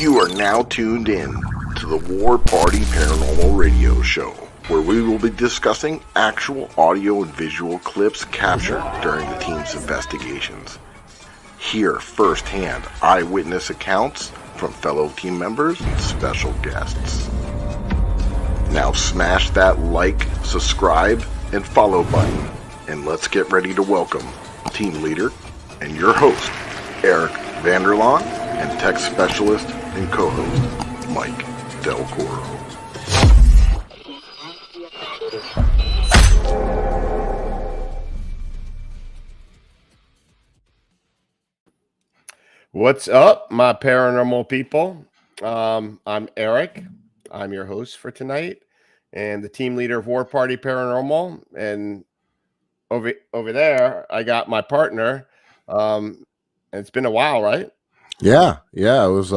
You are now tuned in to the War Party Paranormal Radio Show, where we will be discussing actual audio and visual clips captured during the team's investigations. Hear firsthand eyewitness accounts from fellow team members and special guests. Now smash that like, subscribe, and follow button, and let's get ready to welcome team leader and your host, Eric Vanderlaan, and tech specialist and co-host, Mike Del Coro. What's up, my paranormal people? I'm Eric. I'm your host for tonight, and the team leader of War Party Paranormal. And over there, I got my partner. And it's been a while, right? Yeah. It was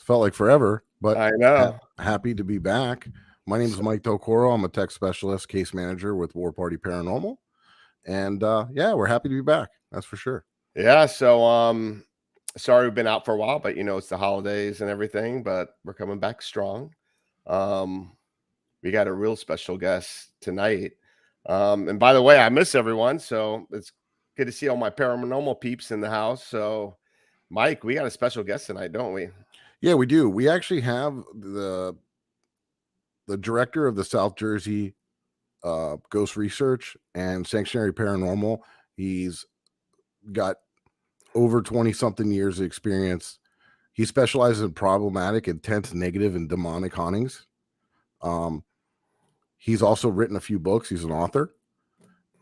felt like forever, but I know. Happy to be back. My name is Mike Del Coro. I'm a tech specialist, case manager with War Party Paranormal, and we're happy to be back. That's for sure. Yeah. So sorry we've been out for a while, but it's the holidays and everything, but we're coming back strong. We got a real special guest tonight. And by the way, I miss everyone, so it's good to see all my paranormal peeps in the house. So Mike, we got a special guest tonight, don't we? Yeah, we do. We actually have the director of the South Jersey Ghost Research and Sanctuary Paranormal. He's got over 20-something years of experience. He specializes in problematic, intense, negative, and demonic hauntings. He's also written a few books. He's an author,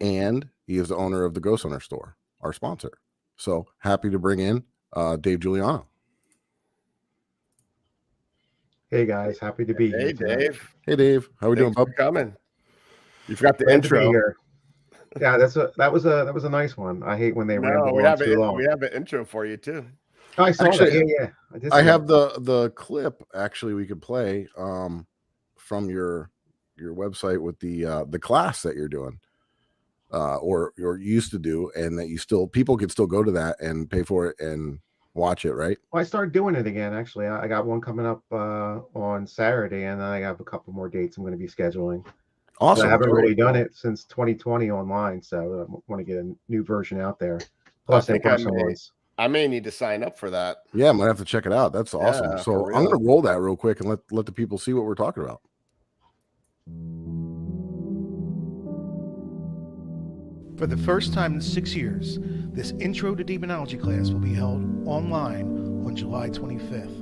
and he is the owner of the GhostHunter Store, our sponsor. So happy to bring in Dave Juliano. Hey guys, happy to be here. Hey Dave. Hey Dave, how we doing, bub? Coming. You forgot the intro. Yeah, that was a nice one. I hate when they ramble on too long. We have an intro for you too. Oh, I saw that. Yeah. I have the clip actually we could play from your website with the class that you're doing. Or used to do, and that people could still go to that and pay for it and watch it, right? Well, I started doing it again. Actually, I got one coming up on Saturday, and then I have a couple more dates I'm going to be scheduling. Awesome. I haven't really done it since 2020 online, so I want to get a new version out there. Plus, I may need to sign up for that. Yeah, I might have to check it out. That's awesome. Yeah, so I'm going to roll that real quick and let the people see what we're talking about. For the first time in 6 years, this Intro to Demonology class will be held online on July 25th.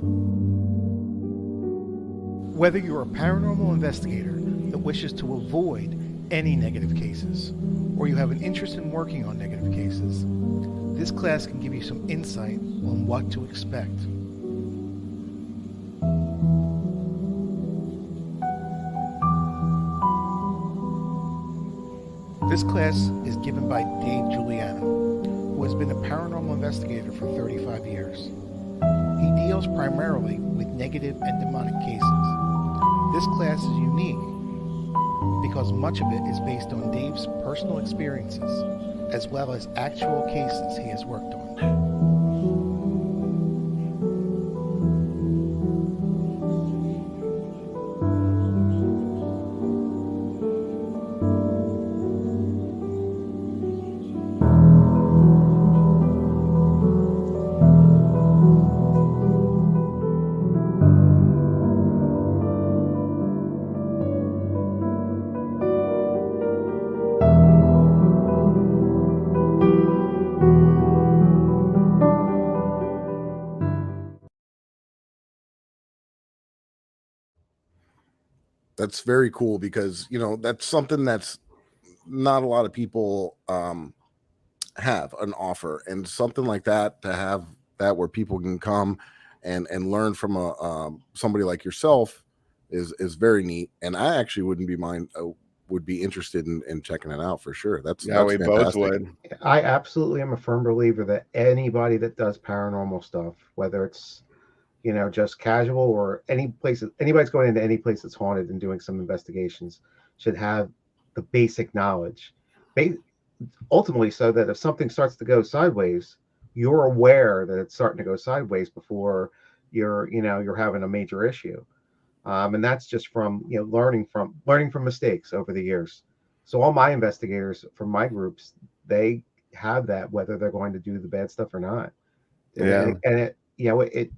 Whether you're a paranormal investigator that wishes to avoid any negative cases, or you have an interest in working on negative cases, this class can give you some insight on what to expect. This class is given by Dave Juliano, who has been a paranormal investigator for 35 years. He deals primarily with negative and demonic cases. This class is unique because much of it is based on Dave's personal experiences, as well as actual cases he has worked on. That's very cool because that's something that's not a lot of people have an offer, and something like that, to have that where people can come and learn from somebody like yourself is very neat. And I actually would be interested in checking it out for sure. That's we fantastic. both would. I absolutely am a firm believer that anybody that does paranormal stuff, whether it's just casual or anybody's going into any place that's haunted and doing some investigations, should have the basic knowledge. Ultimately, so that if something starts to go sideways, you're aware that it's starting to go sideways before you're having a major issue. And that's just from learning from mistakes over the years. So all my investigators from my groups, they have that, whether they're going to do the bad stuff or not. And it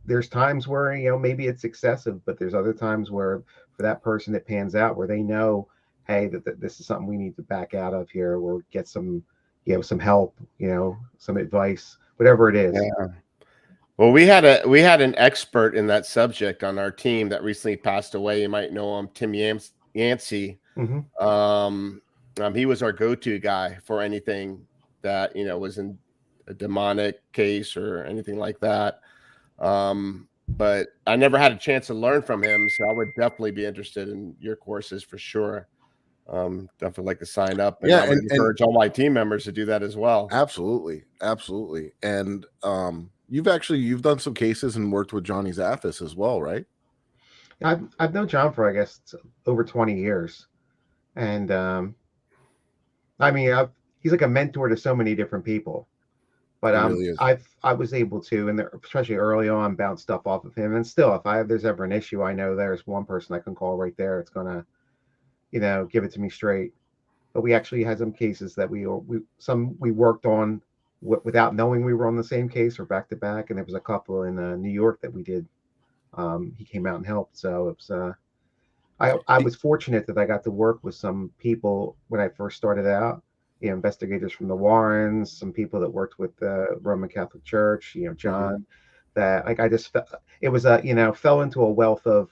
there's times where maybe it's excessive, but there's other times where for that person it pans out, where they know, hey, that this is something we need to back out of here, or get some some help, some advice, whatever it is. Yeah. Well, we had an expert in that subject on our team that recently passed away. You might know him, Tim Yancey. Mm-hmm. He was our go-to guy for anything that was in a demonic case or anything like that. But I never had a chance to learn from him, so I would definitely be interested in your courses for sure. Definitely like to sign up, and I would encourage all my team members to do that as well. Absolutely. And you've done some cases and worked with Johnny Zaffis as well, right? I've known John for, I guess, over 20 years, and I mean, he's like a mentor to so many different people. But really I was able to, and especially early on, bounce stuff off of him. And still, if there's ever an issue, I know there's one person I can call right there. It's gonna, give it to me straight. But we actually had some cases that we worked on without knowing we were on the same case or back to back. And there was a couple in New York that we did. He came out and helped. So it was, I was fortunate that I got to work with some people when I first started out. Investigators from the Warrens, some people that worked with the Roman Catholic Church, John, that like I just it was fell into a wealth of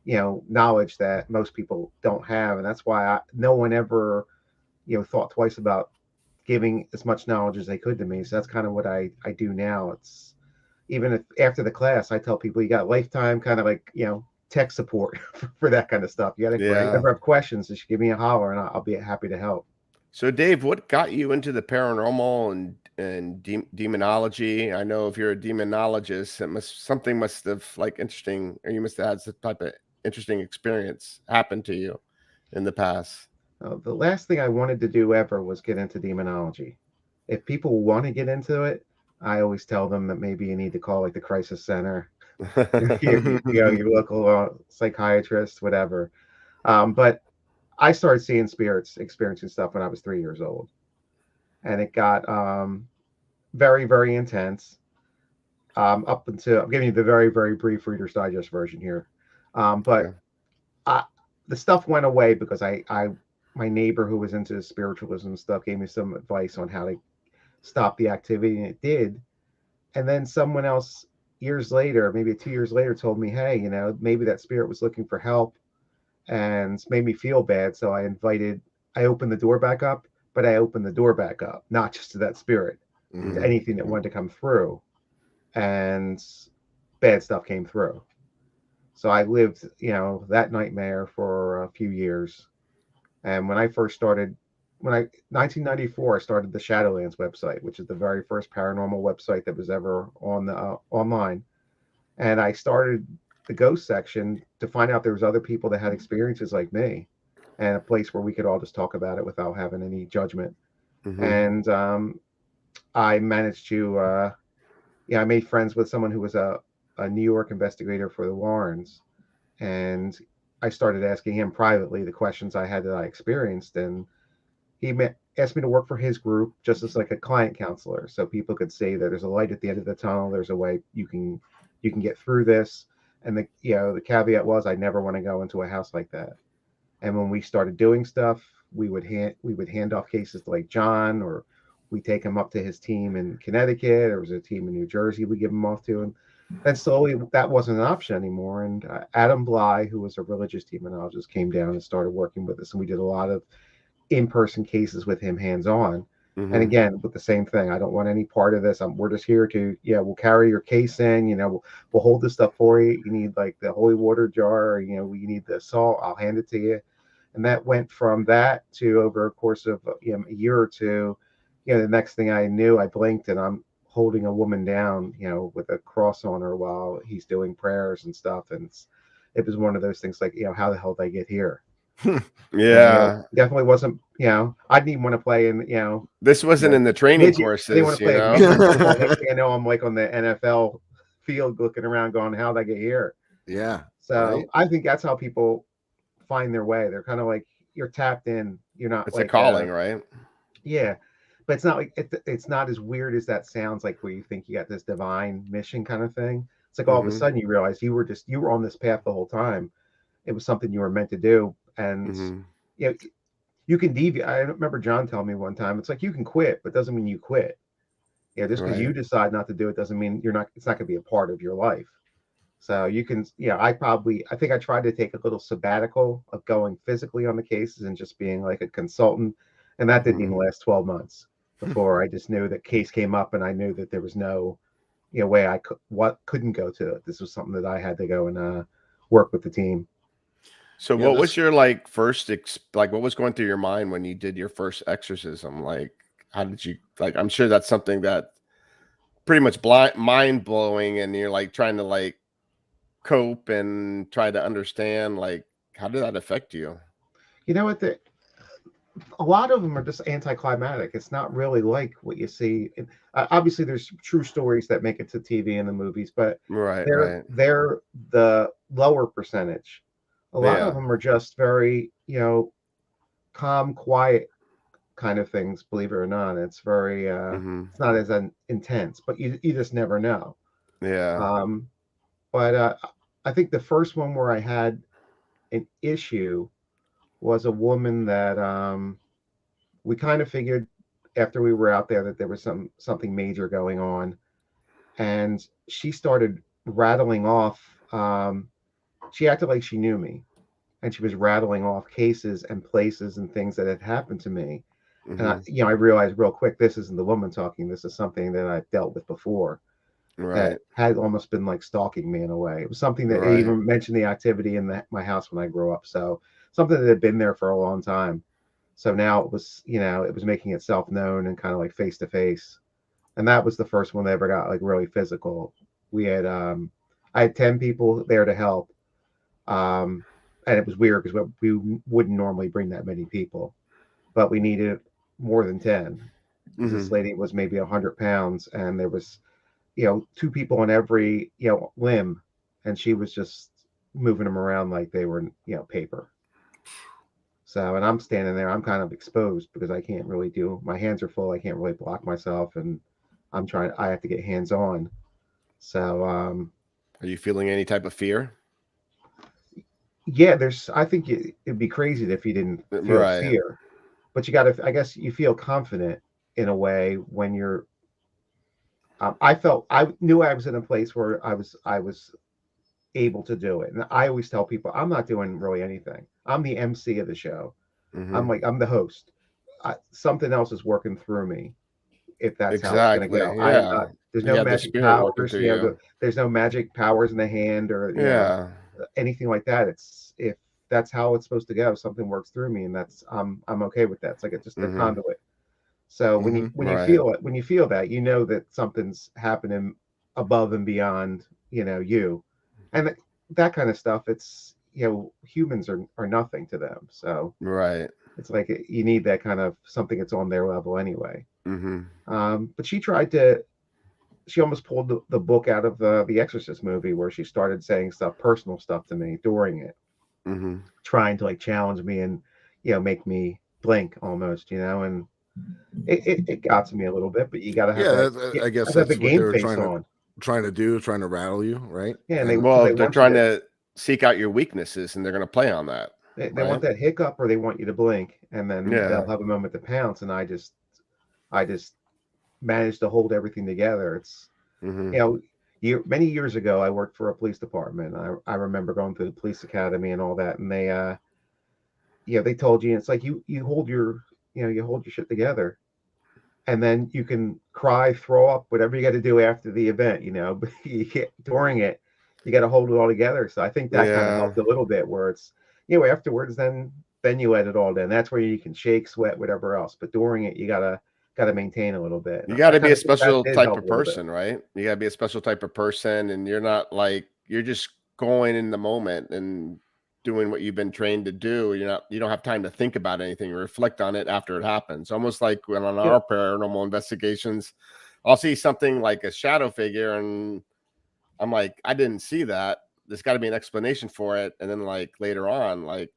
knowledge that most people don't have, and that's why no one ever thought twice about giving as much knowledge as they could to me. So that's kind of what I do now. It's even if after the class I tell people you got lifetime kind of like tech support for that kind of stuff. You got to ever have questions, just give me a holler and I'll be happy to help. So, Dave, what got you into the paranormal and demonology? I know if you're a demonologist, something must have interesting, or you must have had some type of interesting experience happen to you in the past. The last thing I wanted to do ever was get into demonology. If people want to get into it, I always tell them that maybe you need to call like the crisis center, your local psychiatrist, whatever. But I started seeing spirits, experiencing stuff when I was 3 years old. And it got very, very intense. Up until, I'm giving you the very, very brief Reader's Digest version here. But the stuff went away because my neighbor who was into spiritualism stuff gave me some advice on how to stop the activity, and it did. And then someone else years later, maybe 2 years later, told me, hey, maybe that spirit was looking for help, and made me feel bad. So I opened the door back up, but I opened the door back up, not just to that spirit, to anything that wanted to come through, and bad stuff came through. So I lived, that nightmare for a few years. And when I first started, 1994, I started the Shadowlands website, which is the very first paranormal website that was ever on the online. And I started the ghost section to find out there was other people that had experiences like me, and a place where we could all just talk about it without having any judgment. And I managed to I made friends with someone who was a New York investigator for the Warrens, and I started asking him privately the questions I had that I experienced, and he asked me to work for his group just as like a client counselor, so people could see that there's a light at the end of the tunnel, there's a way you can get through this. And the caveat was I never want to go into a house like that. And when we started doing stuff, we would hand off cases to like John, or we take him up to his team in Connecticut. There was a team in New Jersey we give him off to, and then slowly that wasn't an option anymore. And Adam Bly, who was a religious demonologist, came down and started working with us, and we did a lot of in-person cases with him, hands-on. And again, with the same thing, I don't want any part of this. We're just here to, we'll carry your case in, we'll hold this stuff for you. You need like the holy water jar, or, you need the salt, I'll hand it to you. And that went from that to, over a course of a year or two, the next thing I knew, I blinked and I'm holding a woman down, with a cross on her while he's doing prayers and stuff. And it was one of those things like, how the hell did I get here? Yeah, definitely wasn't. I didn't even want to play in. This wasn't in the training courses. I didn't want to play. Next thing I know, I'm like on the NFL field looking around going, how'd I get here? Yeah. So right? I think that's how people find their way. They're kind of like, you're tapped in. You're not It's like a calling, right? yeah, but it's not like it's not as weird as that sounds, like where you think you got this divine mission kind of thing. It's like all of a Mm-hmm. sudden you realize you were on this path the whole time. It was something you were meant to do, and Mm-hmm. you know, you can deviate. I remember John telling me one time, it's like you can quit, but doesn't mean you quit. Just because Right. you decide not to do it doesn't mean you're not. It's not going to be a part of your life. So you can, I think I tried to take a little sabbatical of going physically on the cases and just being like a consultant. And that didn't even Mm-hmm. last 12 months before I just knew that case came up and I knew that there was no, way I couldn't go to it. This was something that I had to go and work with the team. So Yeah, what was your like first like what was going through your mind when you did your first exorcism? Like how did you like I'm sure that's something that pretty much mind blowing and you're like trying to like cope and try to understand like how did that affect you? You know what? A lot of them are just anticlimactic. It's not really like what you see. Obviously, there's true stories that make it to TV and the movies, but Right, they're right. they're the lower percentage. A lot of Yeah. them are just very, calm, quiet kind of things. Believe it or not, it's very. Mm-hmm. It's not as intense, but you just never know. Yeah. Um, but I think the first one where I had an issue was a woman that we kind of figured after we were out there that there was something major going on, and she started rattling off. She acted like she knew me, and she was rattling off cases and places and things that had happened to me. And Mm-hmm. I realized real quick, this isn't the woman talking. This is something that I've dealt with before that Right. had almost been like stalking me in a way. It was something that it Right. even mentioned the activity in my house when I grew up. So something that had been there for a long time. So now it was, it was making itself known and kind of like face to face. And that was the first one that ever got like really physical. We had, I had 10 people there to help. And it was weird because we wouldn't normally bring that many people, but we needed more than 10 because this Mm-hmm. lady was maybe 100 pounds and there was, 2 people on every, limb. And she was just moving them around like they were, paper. So, and I'm standing there, I'm kind of exposed because I can't really my hands are full. I can't really block myself. And I have to get hands on. So, Are you feeling any type of fear? yeah, I think it'd be crazy if you didn't feel Right. fear, but I guess you feel confident in a way when you're, I knew I was in a place where I was able to do it. And I always tell people, I'm not doing really anything. I'm the MC of the show. Mm-hmm. I'm the host. Something else is working through me, if that's how it's going to Exactly. go. I'm Yeah. not. There's You no got the magic spirit working powers. through you. There's no magic powers in the hand or Yeah. anything like that. It's if that's how it's supposed to go. Something works through me, and that's I'm okay with that. It's like it's just a Mm-hmm. conduit. So when Mhm. you Right. feel it, when you feel that, you know that something's happening above and beyond, you, and that kind of stuff. It's humans are nothing to them. So Right. it's like you need that kind of something that's on their level anyway. Mm-hmm. But she almost pulled the book out of the Exorcist movie where she started saying personal stuff to me during it, Mm-hmm. trying to like challenge me and make me blink almost, and it got to me a little bit. But you got to have Yeah, that. I guess Have to have the that's what they game were face on. trying to do, trying to rattle you, right? Yeah, and And because Well, they they're want you trying to seek out your weaknesses and they're going to play on that. they want Right. that hiccup or they want you to blink, and then Yeah. they'll have a moment to pounce. And I just managed to hold everything together. It's Mm-hmm. many years ago, I worked for a police department. I remember going through the police academy and all that, and they told you it's like you hold you hold your shit together, and then you can cry, throw up, whatever you got to do after the event, but you can't during it. You got to hold it all together. So I think that kind of Yeah. helped a little bit, where it's afterwards, then you let it all down. That's where you can shake, sweat, whatever else. But during it, you gotta maintain a little bit. You And got I to be kind a of think that special did type help a of little bit. person, right? You got to be a special type of person and you're not like you're just going in the moment and doing what you've been trained to do. You don't have time to think about anything, reflect on it after it happens. Almost like when on Yeah. our paranormal investigations, I'll see something like a shadow figure and I'm like, I didn't see that. There's got to be an explanation for it. And then like later on, like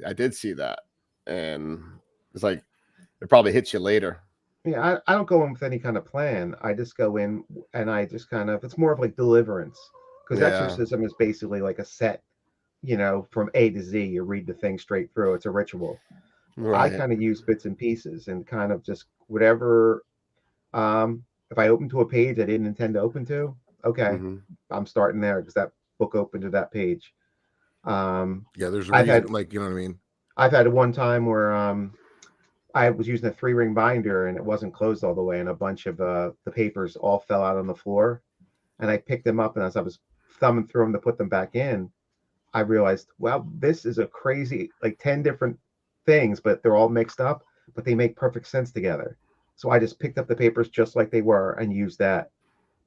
I did see that, and it's like it probably hits you later. Yeah, I don't go in with any kind of plan. I just go in and I just kind of, it's more of like deliverance, because Yeah. exorcism is basically like a set, from A to Z. You read the thing straight through. It's a ritual. I Right. kind of use bits and pieces and kind of just whatever. If I open to a page I didn't intend to open to, okay, hmm I'm starting there because that book opened to that page. Yeah, there's a I've reason, had like, you know what I mean? I've had one time where I was using a 3-ring binder and it wasn't closed all the way, and a bunch of the papers all fell out on the floor. And I picked them up, and as I was thumbing through them to put them back in, I realized, wow, this is a crazy, like 10 different things, but they're all mixed up, but they make perfect sense together. So I just picked up the papers just like they were and used that,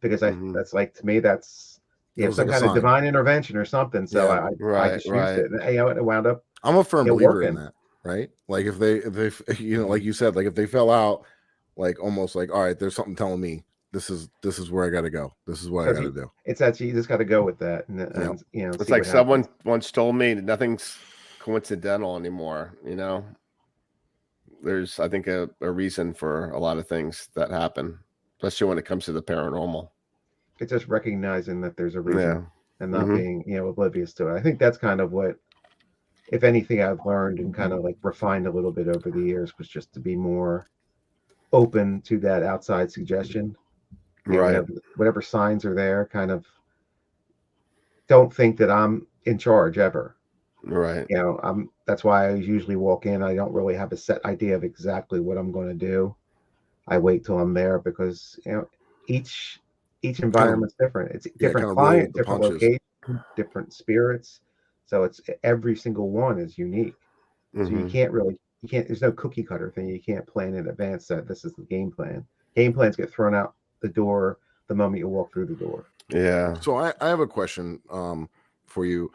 because hmm that's like, to me, that's It was some like a kind of sign. divine intervention or something. So Yeah. I Right. just used it, and it wound up I'm a firm believer in working. that, right? Like if they, like you said, like if they fell out, like almost like, all right, there's something telling me this is where I got to go. This is what I got to do. It's that you just got to go with that, and It's see like what someone happens. once told me that nothing's coincidental anymore. There's, I think, a reason for a lot of things that happen, especially when it comes to the paranormal. It's just recognizing that there's a reason, Yeah. and not being oblivious to it. I think that's kind of what, if anything, I've learned and kind of like refined a little bit over the years, was just to be more open to that outside suggestion. Right. Whatever signs are there, kind of don't think that I'm in charge ever. Right. That's why I usually walk in. I don't really have a set idea of exactly what I'm going to do. I wait till I'm there, because each environment's different. It's different kind of roll with client, the different punches. location, different spirits. So it's every single one is unique. So you can't there's no cookie cutter thing. You can't plan in advance that this is the game plan. Game plans get thrown out the door the moment you walk through the door. Yeah. So I have a question for you.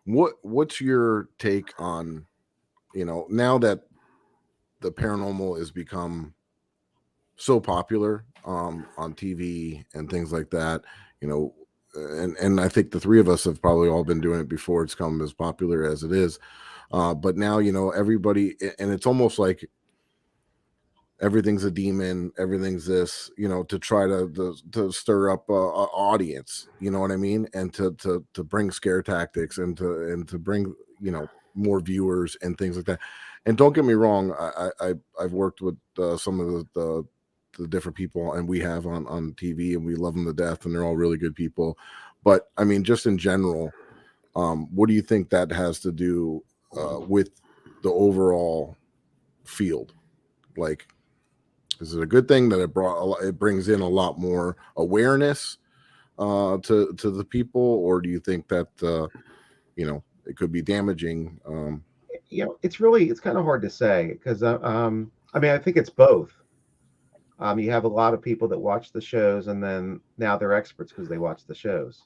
What's your take on, now that the paranormal has become so popular on TV and things like that, and I think the three of us have probably all been doing it before it's come as popular as it is. But now, everybody, and it's almost like everything's a demon, everything's this, to try to stir up a audience, you know what I mean? And to bring scare tactics and to bring, more viewers and things like that. And don't get me wrong, I've worked with some of the different people, and we have on TV, and we love them to death, and they're all really good people. But I mean, just in general, what do you think that has to do with the overall field? Like, is it a good thing that it brings in a lot more awareness to the people, or do you think that it could be damaging? It's kind of hard to say, because I mean, I think it's both. You have a lot of people that watch the shows, and then now they're experts because they watch the shows.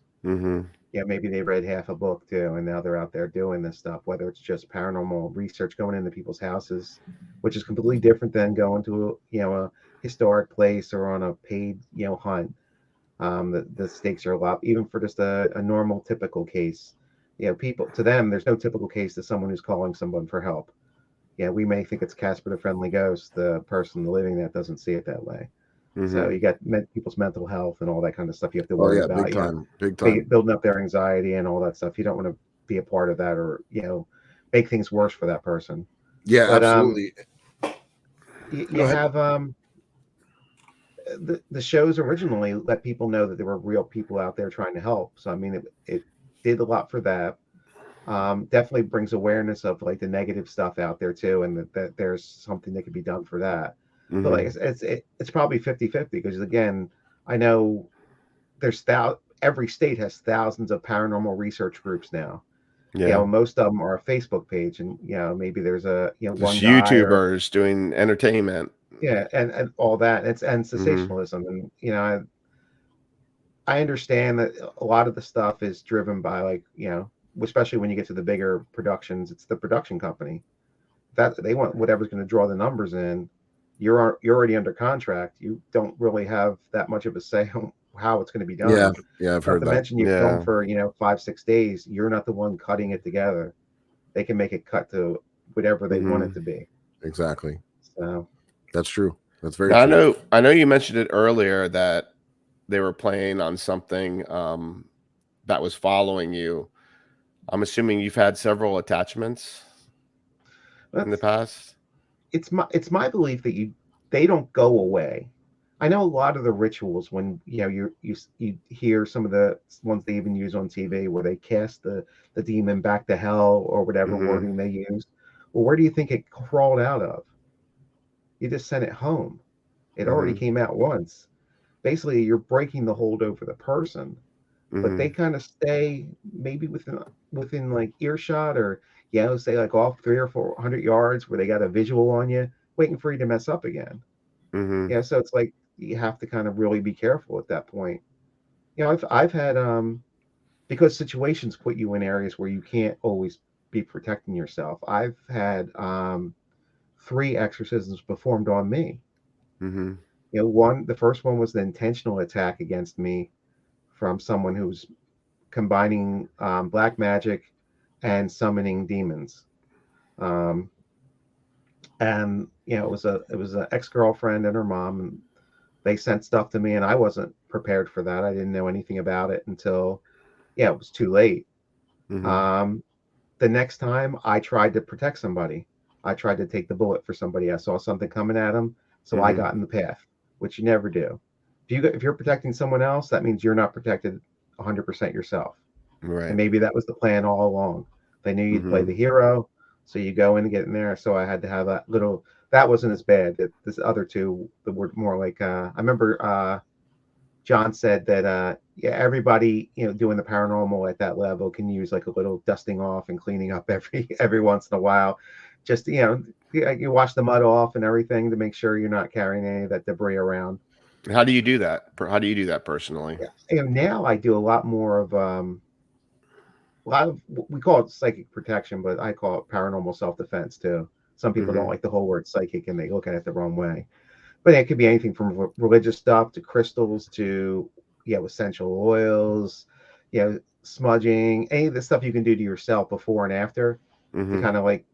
Maybe they read half a book too, and now they're out there doing this stuff, whether it's just paranormal research, going into people's houses, which is completely different than going to a historic place or on a paid hunt. The stakes are a lot, even for just a normal typical case. People, to them, there's no typical case to someone who's calling someone for help. We may think it's Casper the Friendly Ghost. The person living that doesn't see it that way. So you got people's mental health and all that kind of stuff you have to worry about. Big time. Building up their anxiety and all that stuff. You don't want to be a part of that, or make things worse for that person. Yeah, but, absolutely. You have the shows originally let people know that there were real people out there trying to help. So I mean, it did a lot for that. Definitely brings awareness of like the negative stuff out there too, and that there's something that could be done for that. But like it's probably 50-50, because again, I know there's every state has thousands of paranormal research groups now. Most of them are a Facebook page, and maybe there's a one Just guy YouTubers doing entertainment. And all that, and sensationalism. And I understand that a lot of the stuff is driven by, like, especially when you get to the bigger productions, it's the production company that they want whatever's going to draw the numbers in. You're already under contract. You don't really have that much of a say how it's going to be done. Yeah, I've Not heard to that. mention you Yeah. film for 5-6 days. You're not the one cutting it together. They can make it cut to whatever they want it to be. Exactly. So That's true. That's very Now, true. I know you mentioned it earlier that they were playing on something that was following you. I'm assuming you've had several attachments in the past. it's my belief that they don't go away. I know a lot of the rituals when you hear some of the ones they even use on TV where they cast the demon back to hell or whatever wording they use. Well, where do you think it crawled out of? You just sent it home. It already came out once. Basically, you're breaking the hold over the person, but they kind of stay maybe within like earshot, or say like off 300 or 400 yards where they got a visual on you, waiting for you to mess up again. Yeah, so it's like you have to kind of really be careful at that point. I've had because situations put you in areas where you can't always be protecting yourself. I've had 3 exorcisms performed on me. The first one was an intentional attack against me from someone who's combining black magic and summoning demons. And it was an ex-girlfriend and her mom, and they sent stuff to me, and I wasn't prepared for that. I didn't know anything about it until it was too late. The next time I tried to protect somebody, I tried to take the bullet for somebody. I saw something coming at them, so I got in the path, which you never do. If you're protecting someone else, that means you're not protected 100% yourself. Right. And maybe that was the plan all along. They knew you'd play the hero, so you go in and get in there. So I had to have that wasn't as bad. This other 2 that were more like, I remember John said that everybody doing the paranormal at that level can use like a little dusting off and cleaning up every once in a while. Just you wash the mud off and everything to make sure you're not carrying any of that debris around. How do you do that? How do you do that personally? Yeah. And now I do a lot more of we call it psychic protection, but I call it paranormal self-defense too. Some people don't like the whole word psychic and they look at it the wrong way. But it could be anything from religious stuff to crystals to essential oils, smudging, any of the stuff you can do to yourself before and after to kind of like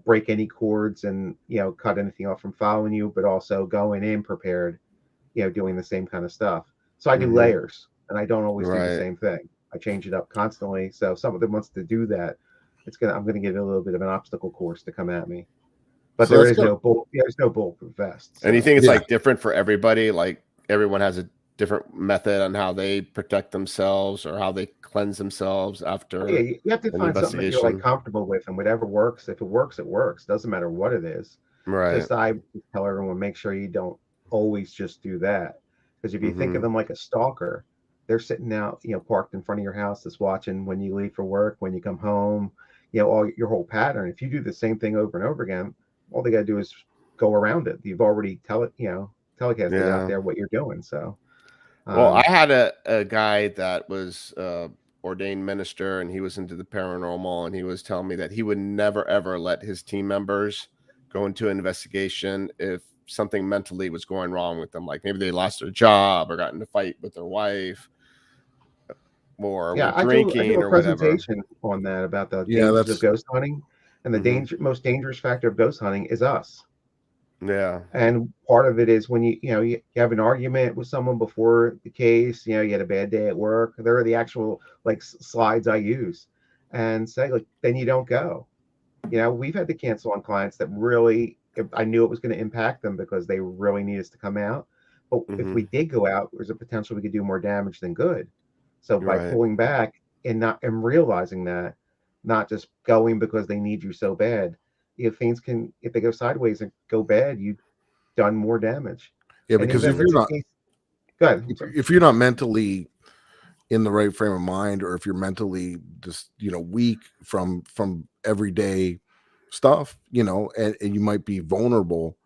break any cords and cut anything off from following you, but also going in prepared, doing the same kind of stuff. So I do layers, and I don't always do the same thing. I change it up constantly. So if someone wants to do that, I'm gonna give it a little bit of an obstacle course to come at me. But so there's no bulletproof vest. So. And you think it's like different for everybody? Like everyone has a different method on how they protect themselves or how they cleanse themselves after. Yeah, you have to find something that you're like comfortable with, and whatever works. If it works, it works. Doesn't matter what it is. Right. Just I tell everyone, make sure you don't always just do that, because if you think of them like a stalker, they're sitting out, parked in front of your house, just watching when you leave for work, when you come home, all your whole pattern. If you do the same thing over and over again, all they got to do is go around it. You've already telecasted out there what you're doing. So, well, I had a guy that was ordained minister, and he was into the paranormal, and he was telling me that he would never ever let his team members go into an investigation if something mentally was going wrong with them, like maybe they lost their job or got in a fight with their wife or were drinking. I do a presentation on that about the dangers of ghost hunting, and the most dangerous factor of ghost hunting is us. Yeah. And part of it is when you have an argument with someone before the case, you had a bad day at work. There are the actual like slides I use, and say like, then you don't go. We've had to cancel on clients that really, I knew it was going to impact them because they really need us to come out. But if we did go out, there's a potential we could do more damage than good. So by pulling back and realizing that, not just going because they need you so bad, if they go sideways and go bad, you've done more damage. Yeah, because if you're not mentally in the right frame of mind, or if you're mentally just weak from everyday stuff, and you might be vulnerable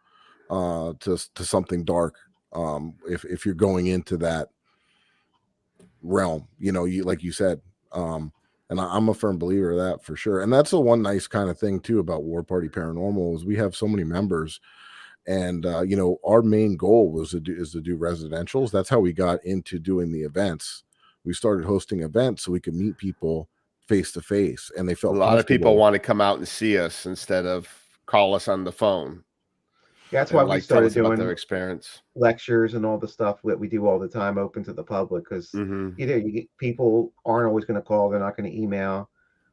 to something dark if you're going into that realm, you like you said, and I'm a firm believer of that for sure. And that's the one nice kind of thing too about War Party Paranormal is we have so many members, And our main goal is to do residentials. That's how we got into doing the events. We started hosting events so we could meet people face to face, and they A felt lot of people comfortable. want to come out and see us instead of call us on the phone Yeah, that's and why we like tell started us about their doing experience. lectures and all the stuff that we do all the time open to the public, because Hmm. you get people aren't always going to call, they're not going to email,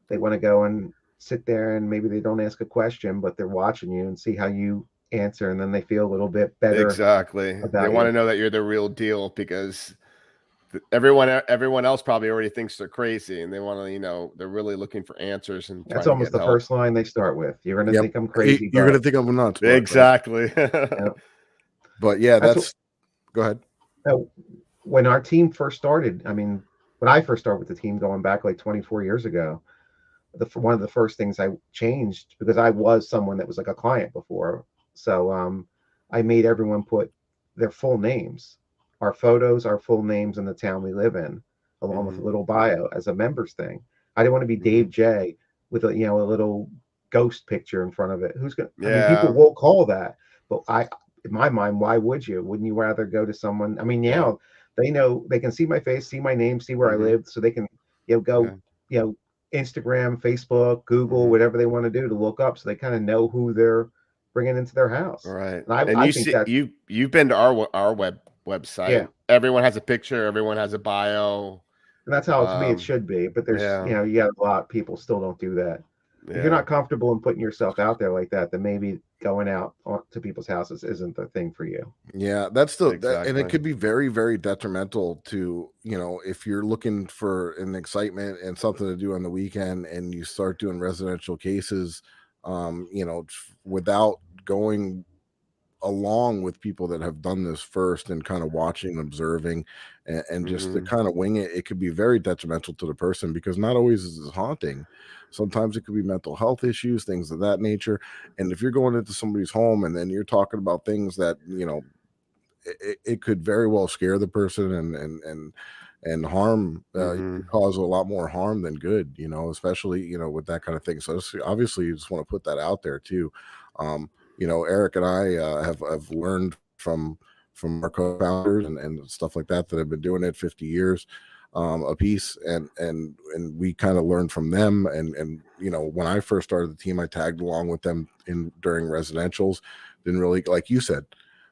they want to go and sit there, and maybe they don't ask a question, but they're watching you and see how you answer, and then they feel a little bit better Exactly. They about want to you. know that you're the real deal, because everyone else probably already thinks they're crazy, and they want to, they're really looking for answers and That's trying to almost get the help. first line they start with. You're going to Yep. think I'm crazy, You're but gonna think I'm nuts, but, Exactly. yeah. but yeah, That's that's go ahead. When our team first started, I mean, when I first started with the team going back like 24 years ago, one of the first things I changed, because I was someone that was like a client before. So I made everyone put their full names, our photos, our full names, and the town we live in, along with a little bio as a members thing. I didn't want to be Dave J with a little ghost picture in front of it. Who's gonna? I mean, people Yeah. will call that, but in my mind, why would you? Wouldn't you rather go to someone? I mean, Yeah. now they know, they can see my face, see my name, see where I live, so they can go Instagram, Facebook, Google, whatever they want to do to look up, so they kind of know who they're bringing into their house. Right. And And I you think see, that, you've been to our website. yeah, Everyone has a picture. Everyone has a bio. and that's how to me it should be. But there's, Yeah. you got a lot of people still don't do that. If you're Yeah. not comfortable in putting yourself out there like that, then maybe going out to people's houses isn't the thing for you. Yeah, that's and Exactly. it could be very, very detrimental to, if you're looking for an excitement and something to do on the weekend, and you start doing residential cases, without going along with people that have done this first and kind of watching, observing, and just to kind of wing it, it could be very detrimental to the person, because not always is it haunting. Sometimes it could be mental health issues, things of that nature. And if you're going into somebody's home and then you're talking about things that, it could very well scare the person and harm, cause a lot more harm than good, especially, with that kind of thing. So obviously you just want to put that out there too. Eric and I have learned from our co-founders and stuff like that have been doing it 50 years a piece, and we kind of learned from them. And when I first started the team, I tagged along with them during residentials. Didn't really, like you said,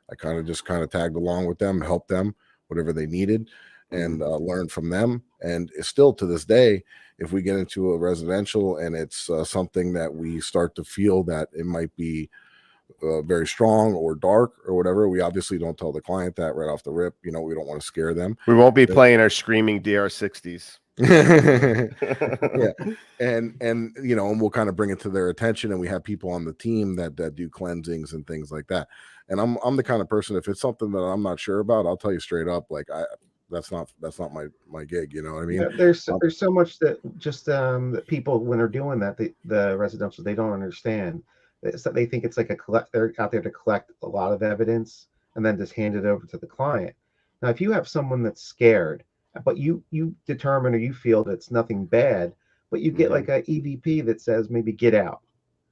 I kind of tagged along with them, helped them whatever they needed, and learned from them. And still to this day, if we get into a residential and it's something that we start to feel that it might be very strong or dark or whatever, we obviously don't tell the client that right off the rip. We don't want to scare them. We won't be playing our screaming DR60s. Yeah. And we'll kind of bring it to their attention, and we have people on the team that do cleansings and things like that. And I'm the kind of person, if it's something that I'm not sure about, I'll tell you straight up, like, that's not my gig, you know what I mean? There's so much that just that people, when they're doing that, the residential, they don't understand. They think it's like they're out there to collect a lot of evidence and then just hand it over to the client. Now, if you have someone that's scared, but you determine, or you feel that it's nothing bad, but you get like a EVP that says maybe get out.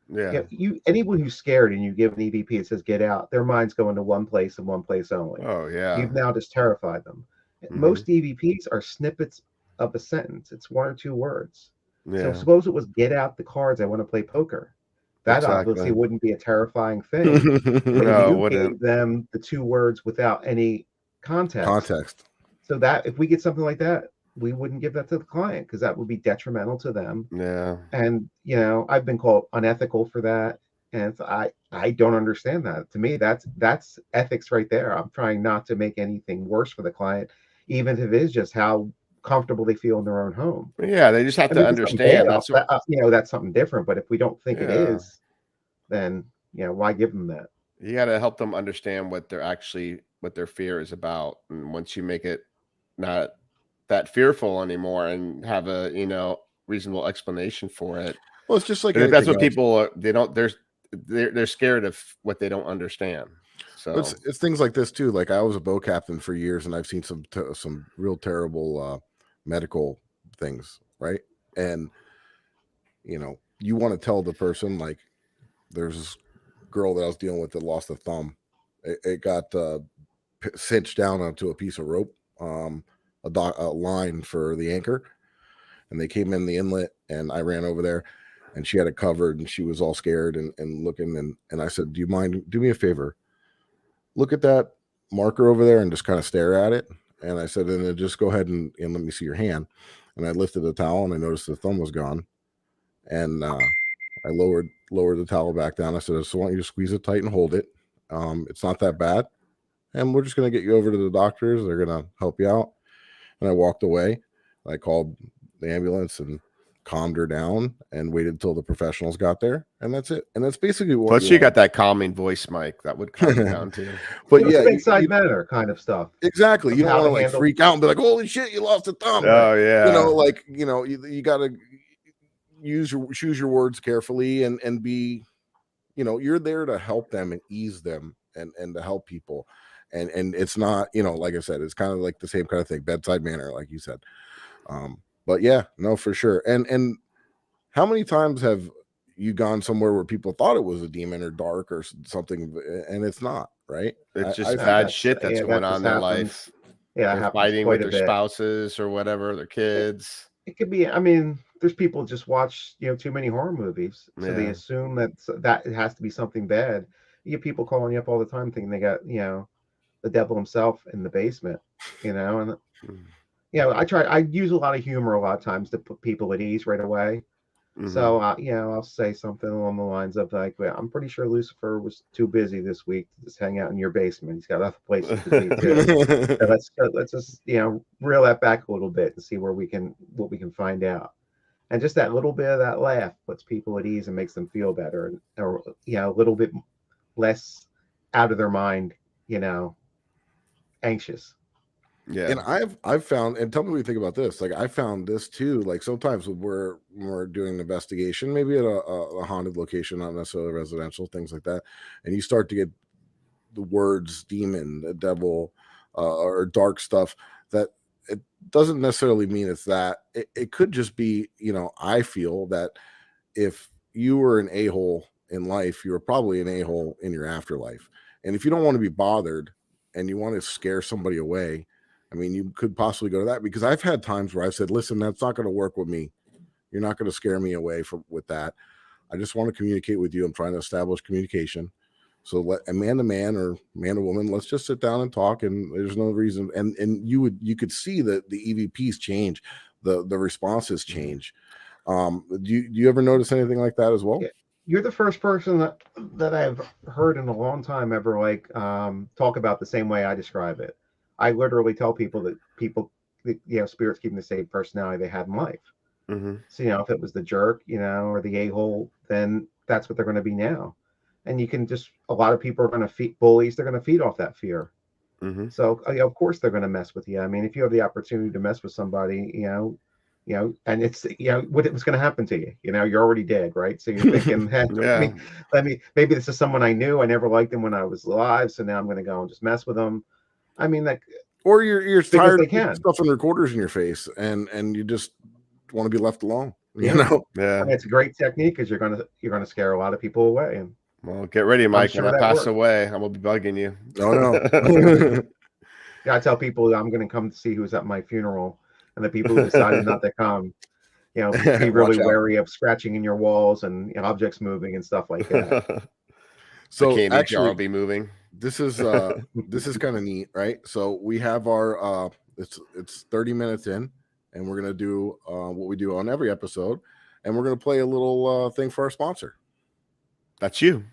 Yeah. Anyone who's scared and you give an EVP that says get out, their mind's going to one place and one place only. Oh yeah. You've now just terrified them. Most EVPs are snippets of a sentence. It's one or two words. Yeah. So suppose it was get out the cards, I want to play poker. That obviously wouldn't be a terrifying thing. But No, you gave them the two words without any context. So that if we get something like that, we wouldn't give that to the client, because that would be detrimental to them. Yeah. And I've been called unethical for that, and I don't understand that. To me, that's ethics right there. I'm trying not to make anything worse for the client, even if it is just how comfortable they feel in their own home. Yeah, they just have to understand. That's that's something different. But if we don't think it is, then why give them that? You got to help them understand what their fear is about. And once you make it not that fearful anymore and have a reasonable explanation for it, well, it's just like that's what people are. They're scared of what they don't understand. So it's things like this too. Like, I was a boat captain for years, and I've seen some real terrible medical things, right? And you want to tell the person, like, there's girl that I was dealing with that lost a thumb. It got cinched down onto a piece of rope, a line for the anchor, and they came in the inlet, and I ran over there, and she had it covered, and she was all scared and looking, and I said, do you mind, do me a favor, look at that marker over there and just kind of stare at it. And I said, and then just go ahead and let me see your hand. And I lifted the towel, and I noticed the thumb was gone. And I lowered the towel back down. I said, so I want you to squeeze it tight and hold it. It's not that bad. And we're just going to get you over to the doctors. They're going to help you out. And I walked away. I called the ambulance and calmed her down and waited until the professionals got there. And that's it. And that's basically what. Plus, you got that calming voice, Mike. That would calm you down too. But yeah, bedside manner kind of stuff. Exactly. You don't want to like freak out and be like, holy shit, you lost a thumb. Oh yeah. You know, like, you know, you got to choose your words carefully and be, you know, you're there to help them and ease them and to help people. And it's not, you know, like I said, it's kind of like the same kind of thing, bedside manner, like you said. But yeah, no, for sure. And how many times have you gone somewhere where people thought it was a demon or dark or something, and it's not, right? It's just bad shit that's going on in their life. Yeah, they're fighting with their spouses or whatever, their kids. It could be. I mean, there's people just watch, you know, too many horror movies, so they assume that it has to be something bad. You get people calling you up all the time thinking they got, you know, the devil himself in the basement, you know, and you know, I use a lot of humor a lot of times to put people at ease right away. Mm-hmm. So, you know, I'll say something along the lines of like, well, I'm pretty sure Lucifer was too busy this week to just hang out in your basement. He's got other places to be too. So let's just, you know, reel that back a little bit and see what we can find out. And just that little bit of that laugh puts people at ease and makes them feel better, or, you know, a little bit less out of their mind, you know, anxious. Yeah. And I've found, and tell me what you think about this. Like, I found this too. Like, sometimes when we're doing an investigation, maybe at a haunted location, not necessarily residential, things like that, and you start to get the words demon, the devil, or dark stuff, that it doesn't necessarily mean it's that. It could just be, you know, I feel that if you were an a-hole in life, you were probably an a-hole in your afterlife. And if you don't want to be bothered and you want to scare somebody away, I mean, you could possibly go to that, because I've had times where I've said, listen, that's not going to work with me. You're not going to scare me away with that. I just want to communicate with you. I'm trying to establish communication. So let a man to man or man to woman, let's just sit down and talk. And there's no reason. And you could see that the EVPs change, the responses change. Do you ever notice anything like that as well? Yeah. You're the first person that I've heard in a long time ever like talk about the same way I describe it. I literally tell people that you know, spirits keeping the same personality they had in life. Mm-hmm. So, you know, if it was the jerk, you know, or the a-hole, then that's what they're going to be now. And you can just, a lot of people are going to feed bullies. They're going to feed off that fear. Mm-hmm. So, you know, of course they're going to mess with you. I mean, if you have the opportunity to mess with somebody, you know, and it's, you know, what was going to happen to you, you know, you're already dead, right? So you're thinking, hey, maybe this is someone I knew. I never liked them when I was alive. So now I'm going to go and just mess with them. I mean, like, or you're tired of stuffing recorders in your face, and you just want to be left alone. You know, I mean, it's a great technique, because you're gonna scare a lot of people away. And well, get ready, Mike. When I pass away, I'm gonna be bugging you. Oh no. Yeah, I tell people I'm gonna come to see who's at my funeral, and the people who decided not to come, you know, be really wary of scratching in your walls and, you know, objects moving and stuff like that. So the candy jar will be moving. This is kind of neat, right? So we have our it's 30 minutes in, and we're gonna do what we do on every episode, and we're gonna play a little thing for our sponsor. That's you.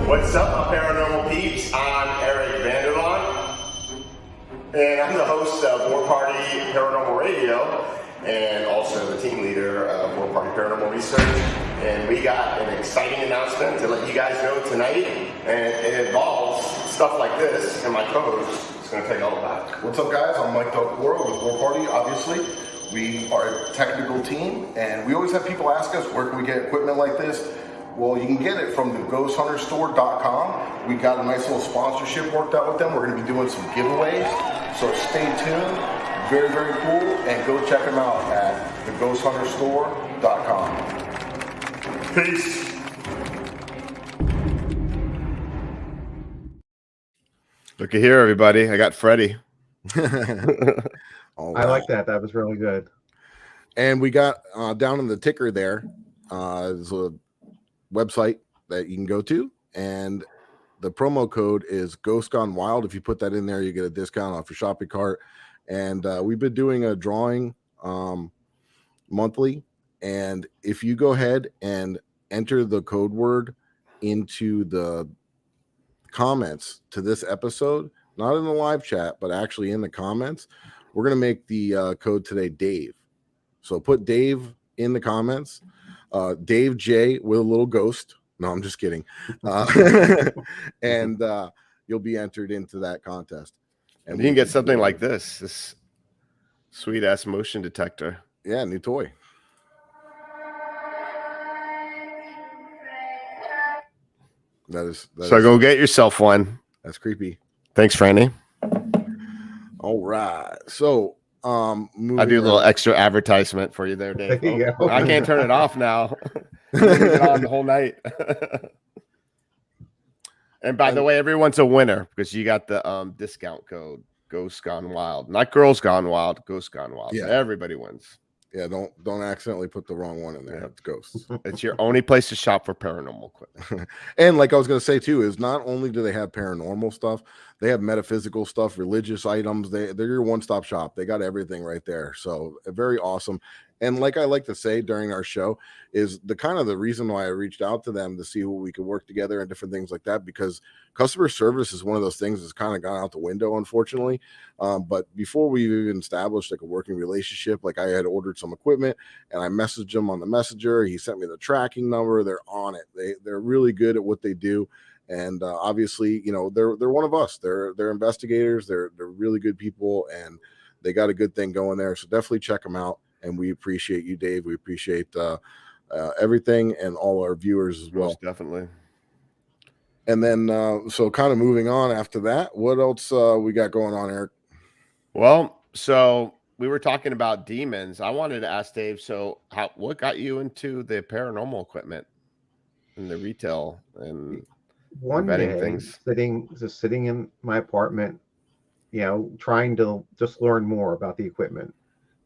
What's up, my paranormal peeps? I'm Eric Vanderlaan, and I'm the host of War Party Paranormal Radio. and also the team leader of War Party Paranormal Research. And we got an exciting announcement to let you guys know tonight, and it involves stuff like this, and my co-host is going to tell you all about it. What's up, guys? I'm Mike Del Coro with War Party, obviously. We are a technical team, and we always have people ask us, where can we get equipment like this? Well, you can get it from the GhostHunterStore.com. We got a nice little sponsorship worked out with them. We're going to be doing some giveaways, so stay tuned. Very, very cool, and go check them out at the GhostHunterStore.com. Peace. Look at here, everybody. I got Freddie. I like that. That was really good. And we got down in the ticker there is a website that you can go to, and the promo code is Ghost Gone Wild. If you put that in there, you get a discount off your shopping cart. And we've been doing a drawing monthly, and if you go ahead and enter the code word into the comments to this episode, not in the live chat, but actually in the comments, we're going to make the code today Dave. So put Dave in the comments, Dave J with a little ghost. No, I'm just kidding. And you'll be entered into that contest. And you can get something like this sweet ass motion detector. Yeah, new toy. So go get yourself one. That's creepy. Thanks, Franny. All right. So I do a little extra advertisement for you there, Dave. There you go. I can't turn it off now. Leave it on the whole night. And by the way, everyone's a winner because you got the discount code Ghost Gone Wild. Not Girls Gone Wild, Ghost Gone Wild. Yeah. Everybody wins. Yeah, don't accidentally put the wrong one in there. It's ghosts. It's your only place to shop for paranormal equipment. And like I was going to say too, is not only do they have paranormal stuff, they have metaphysical stuff, religious items. They're your one-stop shop. They got everything right there. So very awesome. And like I like to say during our show, is the kind of the reason why I reached out to them to see who we could work together and different things like that, because customer service is one of those things that's kind of gone out the window, unfortunately. But before we even established like a working relationship, like I had ordered some equipment and I messaged him on the messenger. He sent me the tracking number. They're on it. They're really good at what they do. And obviously, you know, they're one of us. They're investigators. They're really good people, and they got a good thing going there. So definitely check them out. And we appreciate you, Dave. We appreciate everything and all our viewers as well. Most definitely. And then, so kind of moving on after that, what else we got going on, Eric? Well, so we were talking about demons. I wanted to ask Dave, so what got you into the paranormal equipment and the retail and One vetting day, things? sitting in my apartment, you know, trying to just learn more about the equipment.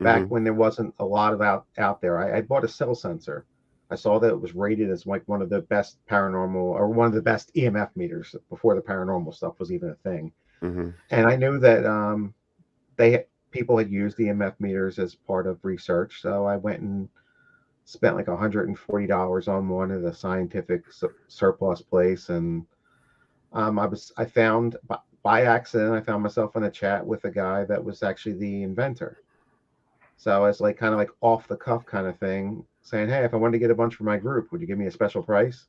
Back when there wasn't a lot of out there, I bought a cell sensor. I saw that it was rated as like one of the best paranormal or one of the best EMF meters before the paranormal stuff was even a thing. And I knew that people had used EMF meters as part of research, so I went and spent like $140 on one at a scientific surplus place, and I found by accident I found myself in a chat with a guy that was actually the inventor. So it's like kind of like off the cuff kind of thing, saying, "Hey, if I wanted to get a bunch for my group, would you give me a special price?"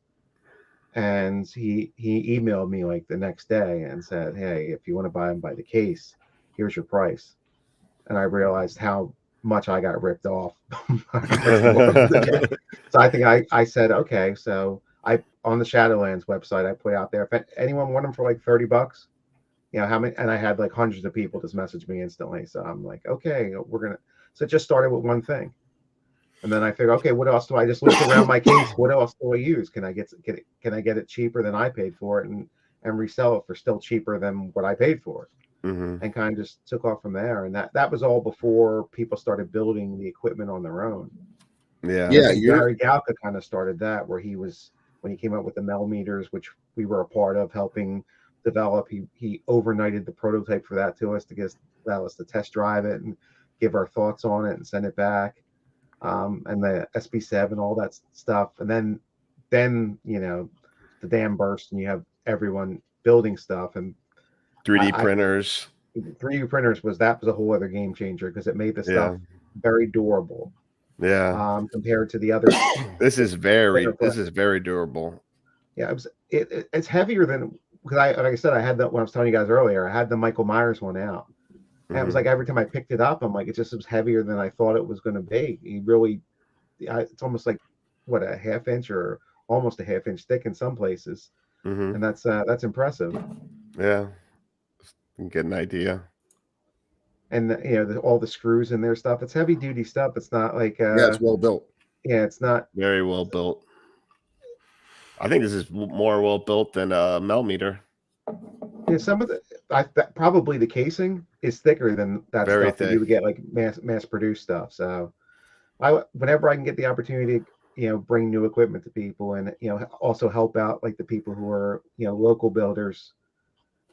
And he emailed me like the next day and said, "Hey, if you want to buy them by the case, here's your price." And I realized how much I got ripped off. So I think I said, okay, so I on the Shadowlands website I put out there, if anyone want them for like $30, you know how many, and I had like hundreds of people just message me instantly. So I'm like, okay, so it just started with one thing. And then I figured, okay, what else do I just look around my case? What else do I use? Can I get it cheaper than I paid for it and resell it for still cheaper than what I paid for it? And kind of just took off from there. And that was all before people started building the equipment on their own. Yeah. Gary Galka kind of started that, where when he came up with the Mel meters, which we were a part of helping develop, he overnighted the prototype for that to us to allow us to test drive it and give our thoughts on it and send it back. And the SB7, all that stuff. And then, you know, the dam burst and you have everyone building stuff, and 3D printers. 3D printers was a whole other game changer, because it made the stuff very durable Yeah. compared to the other. This is very Thinner durable. Yeah, it's heavier than, because like I said, I had that when I was telling you guys earlier. I had the Michael Myers one out, and it was Mhm. like every time I picked it up, I'm like, it just was heavier than I thought it was going to be. It's almost like what, a half inch or almost a half inch thick in some places, Mhm. and that's impressive. Yeah. You can get an idea. And all the screws in their stuff. It's heavy duty stuff. It's not like Yeah, it's well built. yeah, it's not. Very well built. I think this is more well built than a millimeter. Yeah, some of probably the casing is thicker than that Very stuff that you thick. would get like mass produced stuff. So whenever I can get the opportunity to bring new equipment to people, and also help out like the people who are local builders,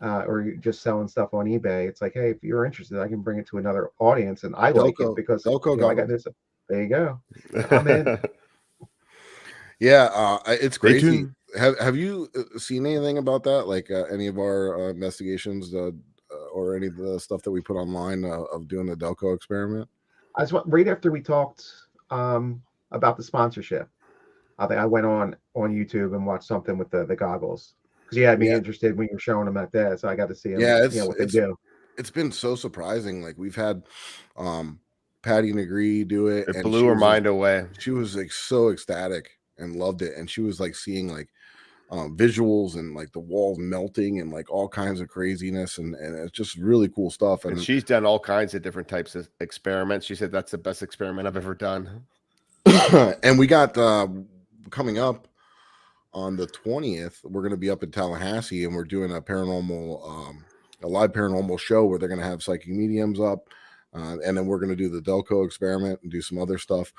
or you're just selling stuff on eBay, it's like, hey, if you're interested, I can bring it to another audience, and I like it because Delco I got goggles. this. There you go. I'm in. Yeah, it's Stay crazy. tuned. Have you seen anything about that? Like any of our investigations, or any of the stuff that we put online of doing the Delco experiment? I just right after we talked about the sponsorship, I think I went on YouTube and watched something with the goggles, because you had me Yeah, interested when you were showing them at that, so I got to see them. yeah. What they do. It's been so surprising. Like we've had Patty Negree do it, It and blew her mind away. she was like so ecstatic and loved it, and she was like seeing like visuals and like the walls melting and like all kinds of craziness, and it's just really cool stuff. And she's done all kinds of different types of experiments. She said that's the best experiment I've ever done. And we got coming up on the 20th, we're going to be up in Tallahassee, and we're doing a live paranormal show where they're going to have psychic mediums up, and then we're going to do the Delco experiment and do some other stuff.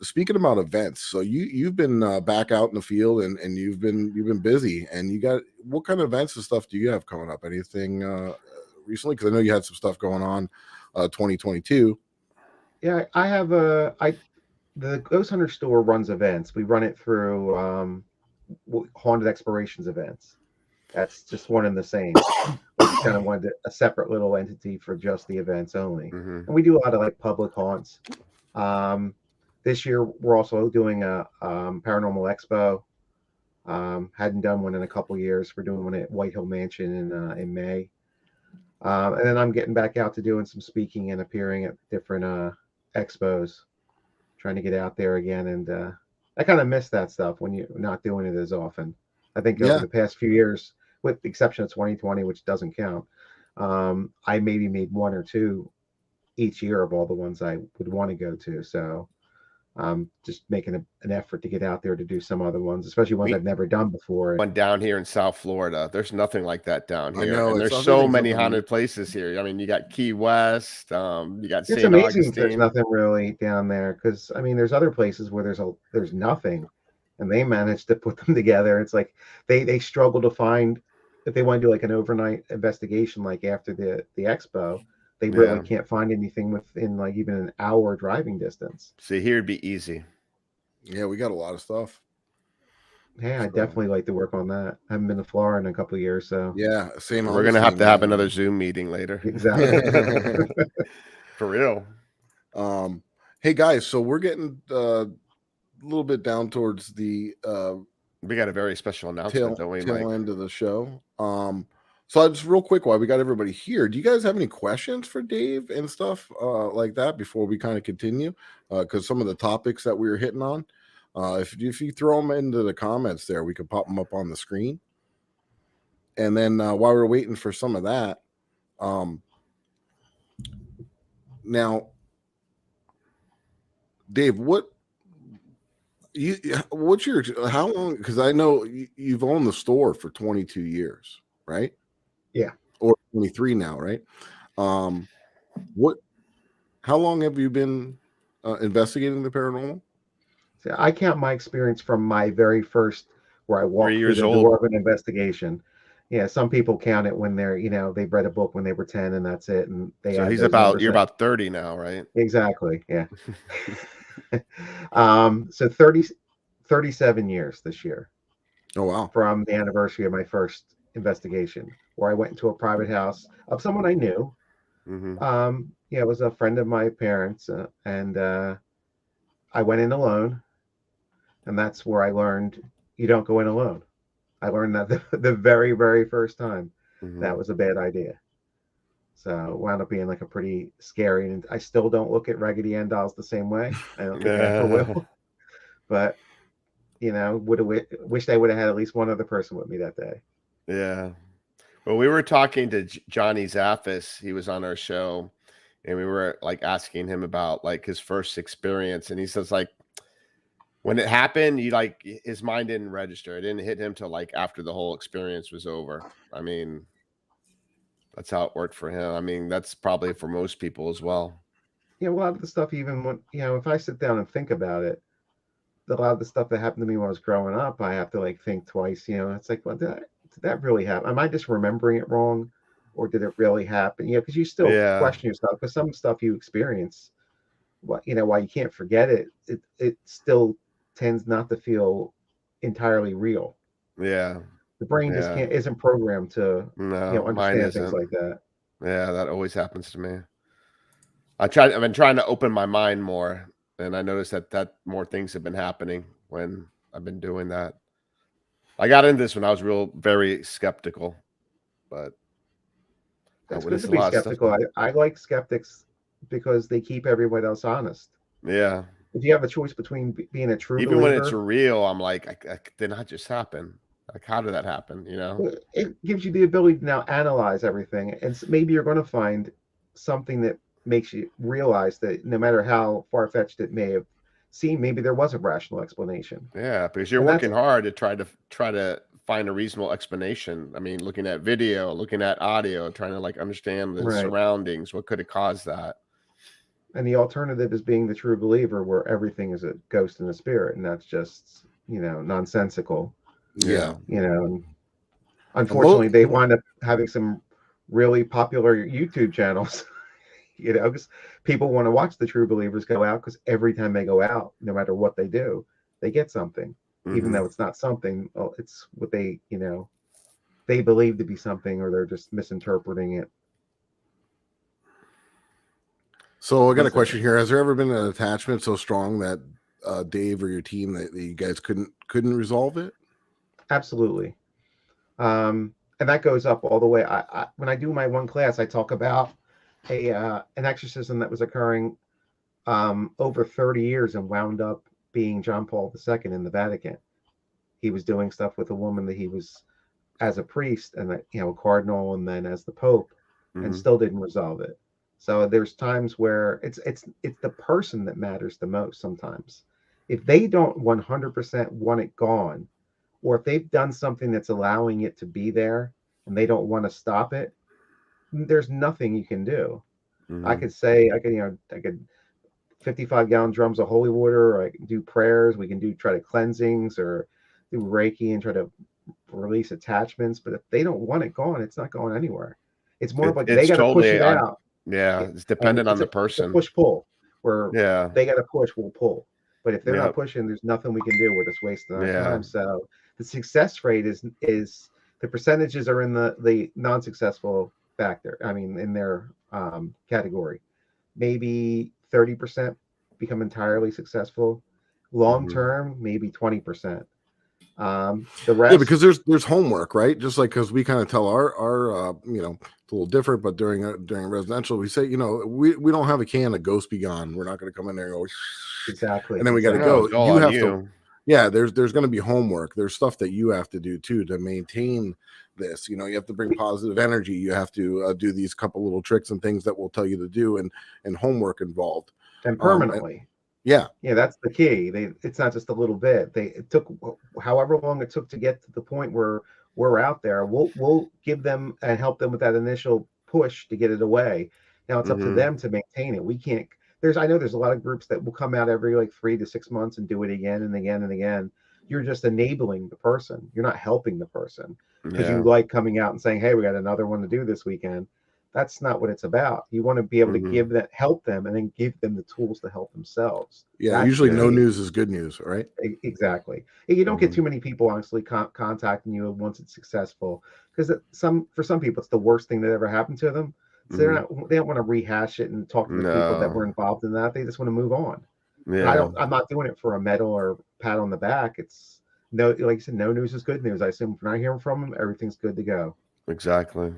Speaking about events, so you've been back out in the field, and you've been busy, and you got, what kind of events and stuff do you have coming up? Anything recently? Because I know you had some stuff going on 2022. Yeah, I have the GhostHunter Store runs events. We run it through haunted explorations events. That's just one and the same. We just kind of wanted a separate little entity for just the events only. Mhm. And we do a lot of like public haunts. This year we're also doing a paranormal expo. Hadn't done one in a couple years. We're doing one at White Hill Mansion in May. And then I'm getting back out to doing some speaking and appearing at different expos, trying to get out there again. And I kind of miss that stuff when you're not doing it as often. I think over the past few years, with the exception of 2020, which doesn't count, I maybe made one or two each year of all the ones I would want to go to. So just making an effort to get out there to do some other ones, especially ones I've never done before. One down here in South Florida, there's nothing like that down here. I know, and there's so many haunted places here. I mean, you got Key West, you got It's St. amazing Augustine. there's nothing really down there, because I mean, there's other places where there's nothing, and they managed to put them together. It's like they struggle to find, if they want to do like an overnight investigation, like after the expo, they really can't find anything within like even an hour driving distance. See, here it'd be easy. Yeah, we got a lot of stuff. Yeah, I definitely like to work on that. I haven't been to Florida in a couple of years, so yeah, same. We're gonna have to have another Zoom meeting later. Exactly. For real. Hey guys, so we're getting a little bit down towards the we got a very special announcement, don't we, Mike? Tail end of the show. So just real quick, while we got everybody here, do you guys have any questions for Dave and stuff like that before we kind of continue? Because some of the topics that we were hitting on, if you throw them into the comments there, we could pop them up on the screen. And then while we're waiting for some of that, now, Dave, how long? Because I know you've owned the store for 22 years, right? Yeah. Or 23 now, right? How long have you been investigating the paranormal? So I count my experience from my very first, where I walked through the door of an investigation. Yeah, some people count it when they're, they've read a book when they were 10 and that's it. And so you're about 30 now, right? Exactly. Yeah. So 37 years this year. Oh, wow. From the anniversary of my first investigation, where I went into a private house of someone I knew. Yeah, it was a friend of my parents, and I went in alone, and that's where I learned you don't go in alone. I learned that the very, very first time that was a bad idea. So it wound up being like a pretty scary, and I still don't look at Raggedy Ann dolls the same way. I don't think I ever will. But would have wished I would have had at least one other person with me that day. Yeah. Well, we were talking to Johnny Zaffis. He was on our show, and we were like asking him about like his first experience, and he says like when it happened, his mind didn't register. It didn't hit him till like after the whole experience was over. I mean, that's how it worked for him. I mean, that's probably for most people as well. Yeah, a lot of the stuff, even when if I sit down and think about it, a lot of the stuff that happened to me when I was growing up, I have to like think twice. It's like, well, did that really happen? Am I just remembering it wrong, or did it really happen? Because you still question yourself, because some stuff you experience, while you can't forget it, it still tends not to feel entirely real. Yeah, the brain just isn't programmed to understand things like that. Yeah, that always happens to me. I've been trying to open my mind more, and I noticed that more things have been happening when I've been doing that. I got into this when I was very skeptical, but that's good to be skeptical. I like skeptics because they keep everyone else honest. Yeah. If you have a choice between being a true even believer, when it's real, I'm like, did not just happen? Like, how did that happen? It gives you the ability to now analyze everything, and maybe you're going to find something that makes you realize that no matter how far-fetched it may have seemed, maybe there was a rational explanation. Yeah, because you're working hard to try to find a reasonable explanation. I mean, looking at video, looking at audio, trying to like understand the surroundings. What could have caused that? And the alternative is being the true believer, where everything is a ghost and a spirit, and that's just nonsensical. Yeah. And unfortunately, they wind up having some really popular YouTube channels. Because people want to watch the true believers go out, because every time they go out, no matter what they do, they get something, even though it's not something. Well, it's what they they believe to be something, or they're just misinterpreting it. So I got a question here. Has there ever been an attachment so strong that Dave or your team that you guys couldn't resolve it? Absolutely. And that goes up all the way. I when I do my one class, I talk about an exorcism that was occurring over 30 years and wound up being John Paul II in the Vatican. He was doing stuff with a woman that he was as a priest and a cardinal, and then as the Pope, and still didn't resolve it. So there's times where it's the person that matters the most sometimes. If they don't 100% want it gone, or if they've done something that's allowing it to be there and they don't want to stop it, there's nothing you can do. I could say, I could 55-gallon drums of holy water, or I can do prayers. We can try to cleansings or do Reiki and try to release attachments. But if they don't want it gone, it's not going anywhere. It's more like they got to push it out. Yeah, it's dependent on the person. Push pull, where they got to push, we'll pull. But if they're not pushing, there's nothing we can do. We're just wasting our time. So the success rate is the percentages are in the non-successful factor. I mean, in their category, maybe 30% become entirely successul. Long term, maybe 20%. The rest, because there's homework, right? Just like, because we kind of tell our it's a little different, but during residential, we say, we don't have a can of Ghost Be Gone. We're not going to come in there and go exactly, and then we got to go. You have to. Yeah, there's going to be homework. There's stuff that you have to do too to maintain this. You have to bring positive energy. You have to do these couple little tricks and things that we'll tell you to do, and homework involved, and permanently. Yeah, that's the key. It's not just a little bit. It took however long it took to get to the point where we're out there. We'll give them and help them with that initial push to get it away. Now it's up to them to maintain it. We can't. I know there's a lot of groups that will come out every like 3 to 6 months and do it again and again and again. You're just enabling the person. You're not helping the person, because you like coming out and saying, "Hey, we got another one to do this weekend." That's not what it's about. You want to be able to help them, and then give them the tools to help themselves. Yeah, usually no news is good news, right? Exactly. You don't get too many people honestly contacting you once it's successful, because for some people it's the worst thing that ever happened to them. So they don't want to rehash it and talk to the people that were involved in that. They just want to move on. Yeah. I'm not doing it for a medal or pat on the back. It's no, like you said, no news is good news. I assume if we're not hearing from them, everything's good to go. Exactly.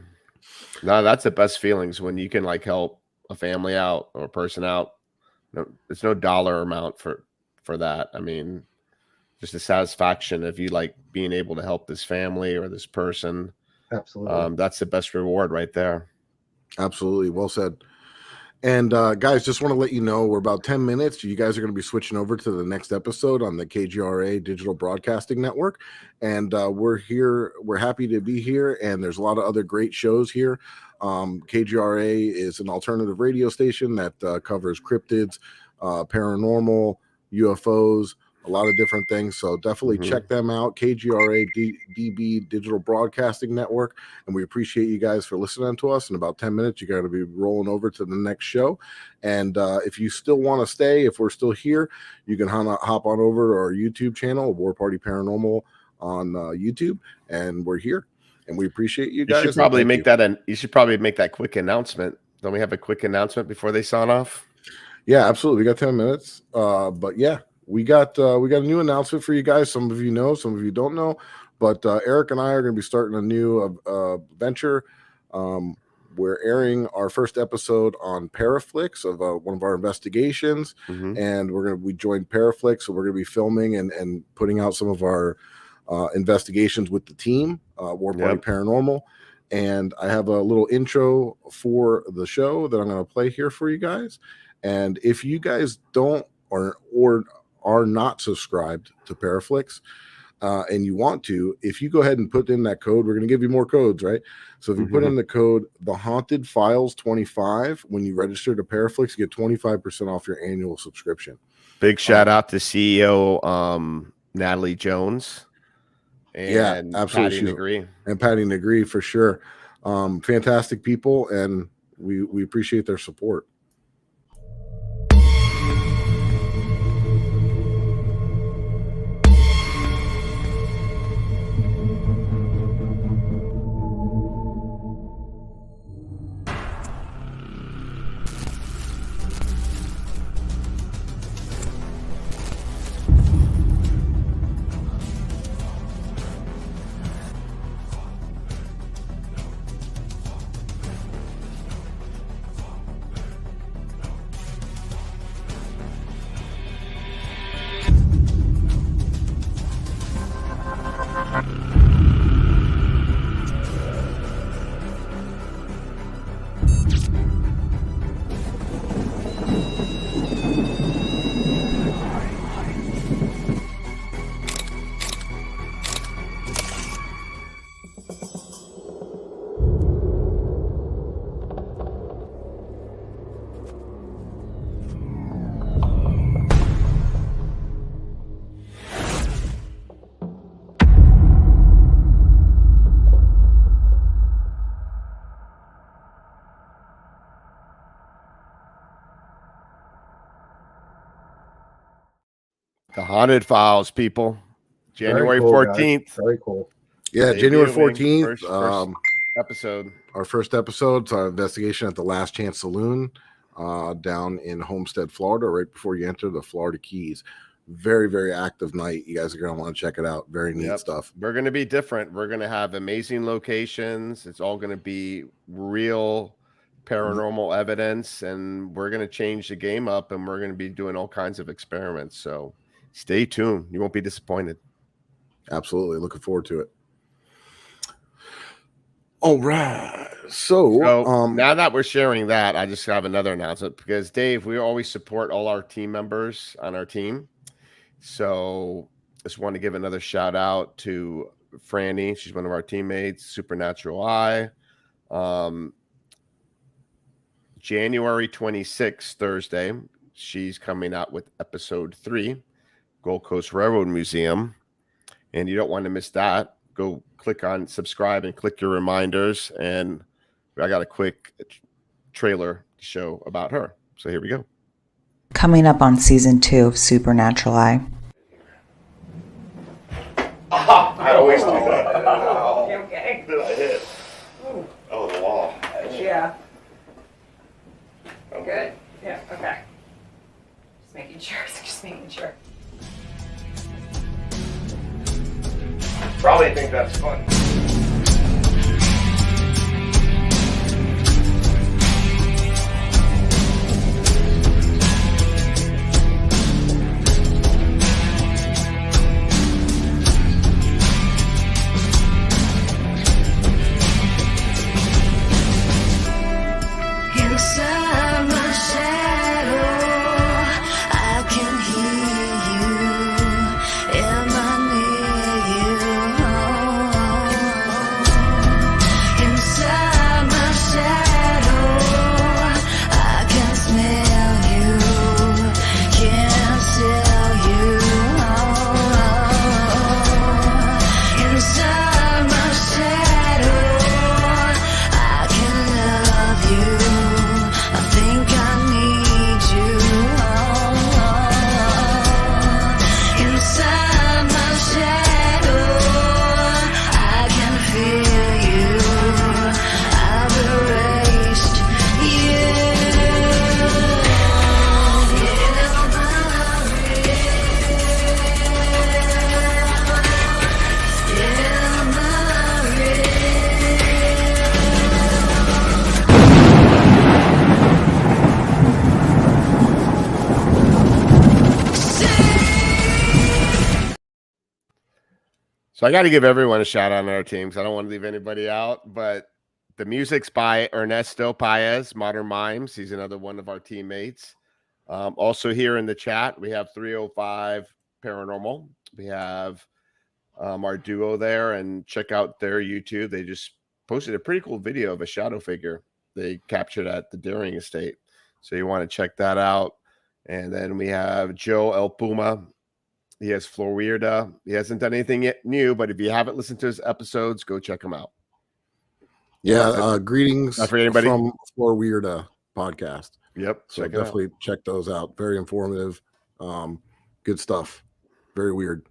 No, that's the best feelings when you can like help a family out or a person out. No, there's no dollar amount for that. I mean, just the satisfaction of you like being able to help this family or this person. Absolutely. That's the best reward right there. Absolutely. Well said. And guys, just want to let you know we're about 10 minutes. You guys are going to be switching over to the next episode on the KGRA Digital Broadcasting Network. And we're here. We're happy to be here. And there's a lot of other great shows here. KGRA is an alternative radio station that covers cryptids, paranormal, UFOs, a lot of different things. So definitely check them out. KGRA DB Digital Broadcasting Network. And we appreciate you guys for listening to us. In about 10 minutes, you got to be rolling over to the next show. And if you still want to stay, if we're still here, you can hop on over to our YouTube channel, War Party Paranormal on YouTube. And we're here. And we appreciate you guys. You should probably make that quick announcement. Don't we have a quick announcement before they sign off? Yeah, absolutely. We got 10 minutes. But yeah. We got a new announcement for you guys. Some of you know, some of you don't know, but Eric and I are going to be starting a new venture. We're airing our first episode on Paraflix of one of our investigations, and we joined Paraflix, so we're going to be filming and putting out some of our investigations with the team, War Party Paranormal. And I have a little intro for the show that I'm going to play here for you guys. And if you guys don't or are not subscribed to Paraflix and you want to, if you go ahead and put in that code, we're going to give you more codes, right? So if you put in the code The Haunted Files 25 when you register to Paraflix, you get 25% off your annual subscription. Big shout out to CEO Natalie Jones and absolutely. Patty Negree for sure. Fantastic people, and we appreciate their support. The Haunted Files, people. January 14th. Guys. Very cool. Yeah, January 14th. First episode. Our first episode. It's our investigation at the Last Chance Saloon down in Homestead, Florida, right before you enter the Florida Keys. Very, very active night. You guys are going to want to check it out. Very neat stuff. We're going to be different. We're going to have amazing locations. It's all going to be real paranormal evidence, and we're going to change the game up, and we're going to be doing all kinds of experiments. So stay tuned. You won't be disappointed. Absolutely. Looking forward to it. All right. So now that we're sharing that, I just have another announcement because Dave, we always support all our team members on our team. So just want to give another shout out to Franny. She's one of our teammates, Supernatural Eye. January 26th, Thursday, she's coming out with episode 3, Gold Coast Railroad Museum. And you don't want to miss that. Go click on subscribe and click your reminders. And I got a quick trailer to show about her. So here we go. Coming up on season 2 of Supernatural Eye. I always do that. You okay? Did I hit? Oh, the wall. Yeah. making sure. Just making sure. Probably think that's fun. Inside my shadow, I can hear you. Am I near you? Inside my shadow, I can smell you. Can't tell you. Inside my shadow, I can love you. I think I need you. Inside my shadow, I can feel you. I've erased you. So I got to give everyone a shout out on our teams. I don't want to leave anybody out, but the music's by Ernesto Paez, Modern Mimes. He's another one of our teammates. Also here in the chat, we have 305 Paranormal. We have our duo there, and check out their YouTube. They just posted a pretty cool video of a shadow figure they captured at the Deering Estate. So you want to check that out. And then we have Joe El Puma. He has Floor Weirda. He hasn't done anything yet new, but if you haven't listened to his episodes, go check him out. Yeah, greetings not for anybody from Floor Weirda podcast. Yep. So definitely check those out. Very informative. Good stuff. Very weird.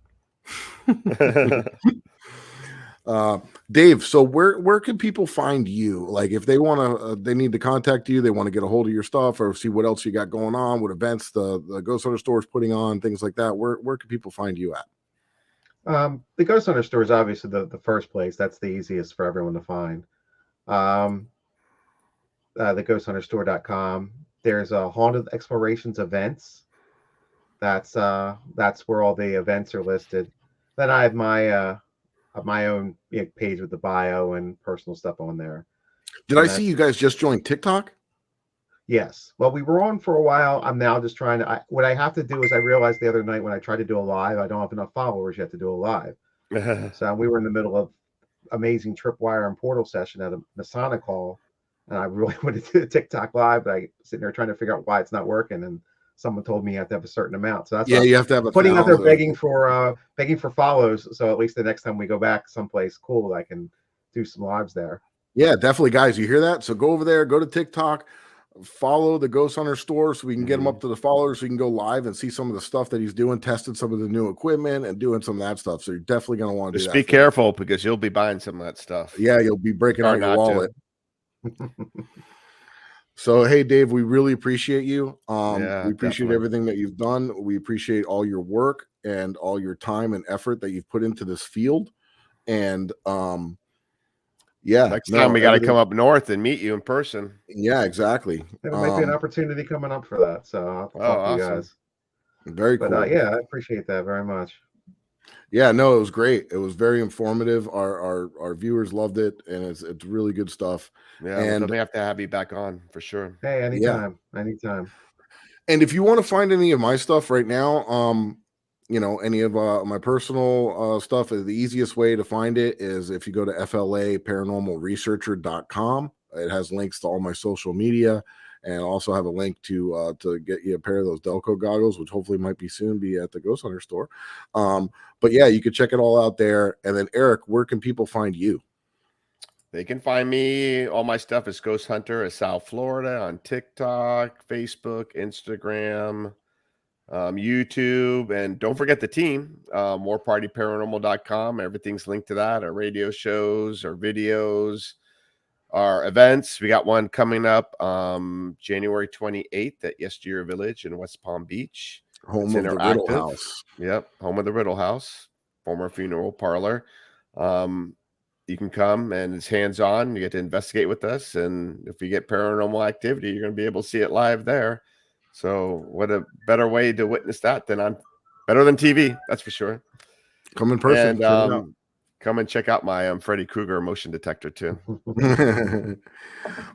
Dave, so where can people find you? Like if they want to, they need to contact you, they want to get a hold of your stuff or see what else you got going on, what events the GhostHunter Store is putting on, things like that. Where can people find you at? The GhostHunter Store is obviously the first place. That's the easiest for everyone to find. The GhostHunterStore.com. There's a Haunted Explorations events. That's where all the events are listed. Then I have my own page with the bio and personal stuff on there. Did I see you guys just joined TikTok? Yes. Well, we were on for a while. I'm now just trying to. What I have to do is I realized the other night when I tried to do a live, I don't have enough followers yet to do a live. So we were in the middle of amazing tripwire and portal session at a Masonic hall, and I really wanted to do a TikTok live, but I sitting there trying to figure out why it's not working, and someone told me you have to have a certain amount. So that's you have to have a putting out there begging for follows. So at least the next time we go back someplace cool, I can do some lives there. Yeah, definitely, guys. You hear that? So go over there, go to TikTok, follow the GhostHunter Store so we can get him up to the followers so you can go live and see some of the stuff that he's doing, testing some of the new equipment and doing some of that stuff. So you're definitely going to want to do that. Just be careful because you'll be buying some of that stuff. Yeah, you'll be breaking out your wallet. So, hey, Dave, we really appreciate you. We appreciate everything that you've done. We appreciate all your work and all your time and effort that you've put into this field. And next time we got to come up north and meet you in person. Yeah, exactly. There might be an opportunity coming up for that. So I'll talk to you guys. Very cool. But yeah, I appreciate that very much. Yeah, no, it was great. It was very informative. Our viewers loved it, and it's really good stuff. Yeah, and we have to have you back on for sure. Hey, anytime. And if you want to find any of my stuff right now, any of my personal stuff, the easiest way to find it is if you go to FLAparanormalresearcher.com. It has links to all my social media, and also have a link to get you a pair of those Delco goggles, which hopefully might be soon be at the GhostHunter Store. But yeah, you can check it all out there. And then Eric, where can people find you? They can find me. All my stuff is GhostHunter of South Florida on TikTok, Facebook, Instagram, YouTube, and don't forget the team, morepartyparanormal.com. Everything's linked to that. Our radio shows, our videos, our events. We got one coming up January 28th at Yesteryear Village in West Palm Beach. Home It's of the Riddle interactive. House. Yep, home of the Riddle House, former funeral parlor. You can come and it's hands-on. You get to investigate with us, and if you get paranormal activity, you're going to be able to see it live there. So, what a better way to witness that than better than TV, that's for sure. Come in person. And come and check out my Freddy Krueger motion detector too.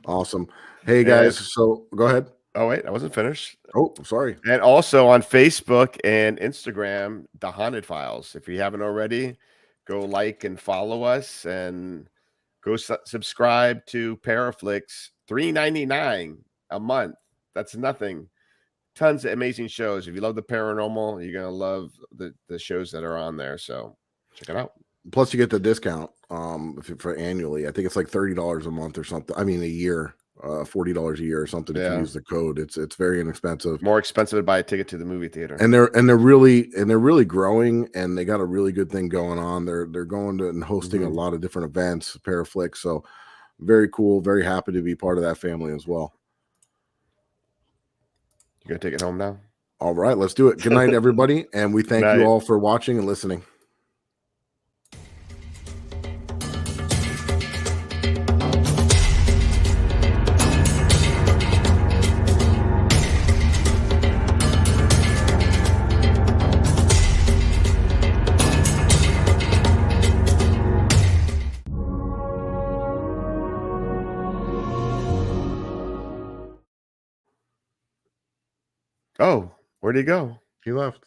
Awesome. Hey guys, so go ahead. Oh wait, I wasn't finished. Oh, sorry. And also on Facebook and Instagram, The Haunted Files. If you haven't already, go like and follow us, and go subscribe to Paraflix. $3.99 a month. That's nothing. Tons of amazing shows. If you love the paranormal, you're gonna love the shows that are on there. So check it out. Plus, you get the discount for annually. I think it's like $30 a month or something. I mean, a year. $40 a year or something if you use the code. It's very inexpensive. More expensive to buy a ticket to the movie theater. And they're really growing, and they got a really good thing going on. They're going to and hosting a lot of different events, Paraflix. So very cool. Very happy to be part of that family as well. You gonna take it home now? All right, let's do it. Good night, everybody, and we thank you all for watching and listening. Oh, where'd he go? He left.